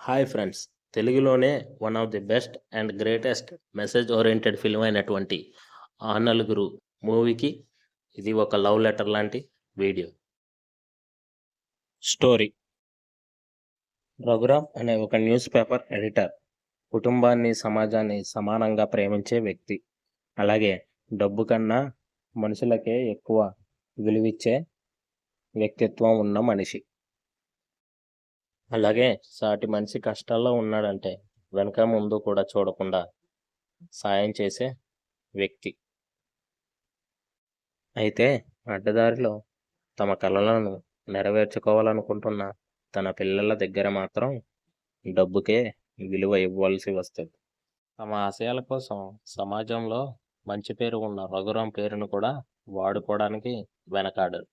Hi friends! తెలుగులోనే one of the best and greatest message oriented film అయినటువంటి 'ఆ నలుగురు' మూవీకి ఇది ఒక లవ్ లెటర్ లాంటి వీడియో. స్టోరీ: రఘురామ్ అనే ఒక న్యూస్ పేపర్ ఎడిటర్ కుటుంబాన్ని, సమాజాన్ని సమానంగా ప్రేమించే వ్యక్తి. అలాగే డబ్బు కన్నా మనుషులకే ఎక్కువ విలువిచ్చే వ్యక్తిత్వం ఉన్న మనిషి. అలాగే సాటి మనిషి కష్టాల్లో ఉన్నాడంటే వెనక ముందు కూడా చూడకుండా సాయం చేసే వ్యక్తి. అయితే అడ్డదారిలో తమ కలలను నెరవేర్చుకోవాలనుకుంటున్న తన పిల్లల దగ్గర మాత్రం డబ్బుకే విలువ ఇవ్వాల్సి వస్తుంది. తమ ఆశయాల కోసం సమాజంలో మంచి పేరు ఉన్న రఘురాం పేరును కూడా వాడుకోవడానికి వెనకాడరు.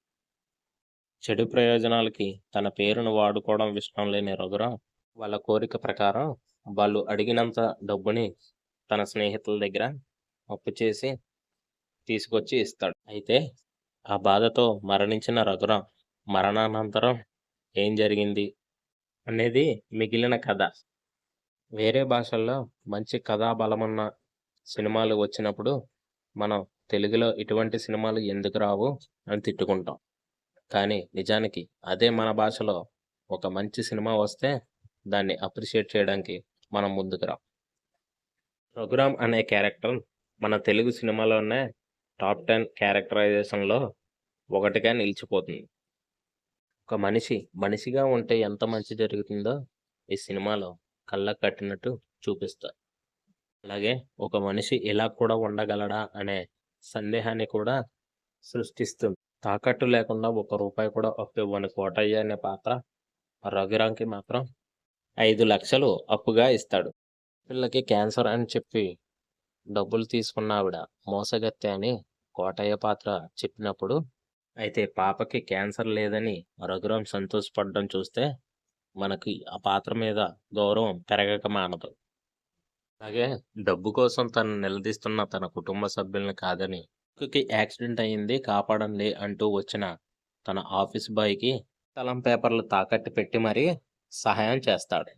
చెడు ప్రయోజనాలకి తన పేరును వాడుకోవడం ఇష్టం లేని రఘురాం వాళ్ళ కోరిక ప్రకారం వాళ్ళు అడిగినంత డబ్బుని తన స్నేహితుల దగ్గర అప్పు చేసి తీసుకొచ్చి ఇస్తాడు. అయితే ఆ బాధతో మరణించిన రఘురాం మరణానంతరం ఏం జరిగింది అనేది మిగిలిన కథ. వేరే భాషల్లో మంచి కథా బలమున్న సినిమాలు వచ్చినప్పుడు మనం తెలుగులో ఇటువంటి సినిమాలు ఎందుకు రావు అని తిట్టుకుంటాం. కానీ నిజానికి అదే మన భాషలో ఒక మంచి సినిమా వస్తే దాన్ని అప్రిషియేట్ చేయడానికి మనం ముందుకు రాం. రఘురామ్ అనే క్యారెక్టర్ మన తెలుగు సినిమాలోనే టాప్ 10 క్యారెక్టరైజేషన్లో ఒకటిగా నిలిచిపోతుంది. ఒక మనిషి మనిషిగా ఉంటే ఎంత మంచి జరుగుతుందో ఈ సినిమాలో కళ్ళకు కట్టినట్టు చూపిస్తారు. అలాగే ఒక మనిషి ఇలా కూడా ఉండగలడా అనే సందేహాన్ని కూడా సృష్టిస్తుంది. తాకట్టు లేకుండా ₹1 కూడా అప్పు ఇవ్వని కోటయ్య అనే పాత్ర రఘురాంకి మాత్రం 5 లక్షలు అప్పుగా ఇస్తాడు. పిల్లకి క్యాన్సర్ అని చెప్పి డబ్బులు తీసుకున్న ఆవిడ మోసగత్తె అని కోటయ్య పాత్ర చెప్పినప్పుడు, అయితే పాపకి క్యాన్సర్ లేదని రఘురాం సంతోషపడడం చూస్తే మనకి ఆ పాత్ర మీద గౌరవం పెరగక మానదు. అలాగే డబ్బు కోసం తను నిలదీస్తున్న తన కుటుంబ సభ్యుల్ని కాదని, కి యాక్సిడెంట్ అయ్యింది కాపాడండి అంటూ వచ్చిన తన ఆఫీస్ బాయ్కి స్థలం పేపర్లు తాకట్టు పెట్టి మరీ సహాయం చేస్తాడు.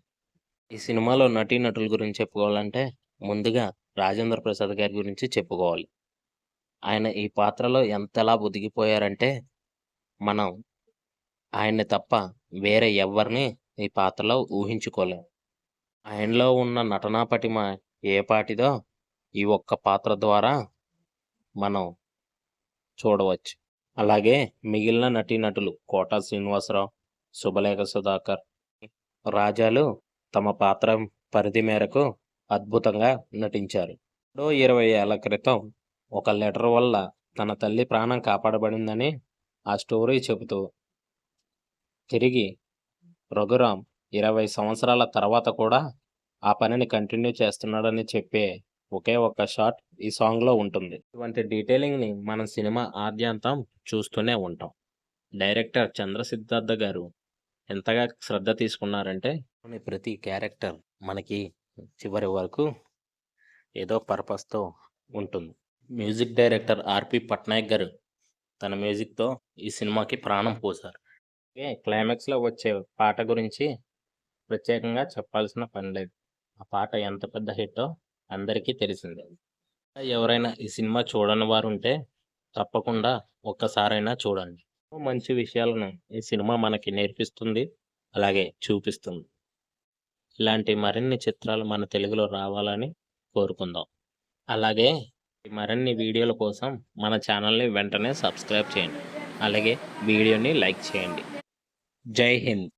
ఈ సినిమాలో నటీనటుల గురించి చెప్పుకోవాలంటే ముందుగా రాజేంద్ర ప్రసాద్ గారి గురించి చెప్పుకోవాలి. ఆయన ఈ పాత్రలో ఎంతలా ఒదిగిపోయారంటే మనం ఆయన్ని తప్ప వేరే ఎవ్వరిని ఈ పాత్రలో ఊహించుకోలేం. ఆయనలో ఉన్న నటనా పటిమ ఏ పాటిదో ఈ ఒక్క పాత్ర ద్వారా మనం చూడవచ్చు. అలాగే మిగిలిన నటీనటులు కోటా శ్రీనివాసరావు, శుభలేఖ సుధాకర్, రాజాలు తమ పాత్ర పరిధి మేరకు అద్భుతంగా నటించారు. 20 ఏళ్ల క్రితం ఒక లెటర్ వల్ల తన తల్లి ప్రాణం కాపాడబడిందని ఆ స్టోరీ చెబుతూ తిరిగి రఘురాం 20 సంవత్సరాల తర్వాత కూడా ఆ పనిని కంటిన్యూ చేస్తున్నాడని చెప్పే ఒకే ఒక్క షాట్ ఈ సాంగ్లో ఉంటుంది. ఇటువంటి డీటెయిలింగ్ని మనం సినిమా ఆద్యంతం చూస్తూనే ఉంటాం. డైరెక్టర్ చంద్ర సిద్ధార్థ గారు ఎంతగా శ్రద్ధ తీసుకున్నారంటే ప్రతి క్యారెక్టర్ మనకి చివరి వరకు ఏదో పర్పస్తో ఉంటుంది. మ్యూజిక్ డైరెక్టర్ ఆర్పి పట్నాయక్ గారు తన మ్యూజిక్తో ఈ సినిమాకి ప్రాణం పోశారు. క్లైమాక్స్లో వచ్చే పాట గురించి ప్రత్యేకంగా చెప్పాల్సిన పని లేదు. ఆ పాట ఎంత పెద్ద హిట్టో అందరికీ తెలిసిందే. ఎవరైనా ఈ సినిమా చూడని వారు ఉంటే తప్పకుండా ఒక్కసారైనా చూడండి. మంచి విషయాలను ఈ సినిమా మనకి నేర్పిస్తుంది, అలాగే చూపిస్తుంది. ఇలాంటి మరిన్ని చిత్రాలు మన తెలుగులో రావాలని కోరుకుందాం. అలాగే మరిన్ని వీడియోల కోసం మన ఛానల్ని వెంటనే సబ్స్క్రైబ్ చేయండి. అలాగే వీడియోని లైక్ చేయండి. జై హింద్.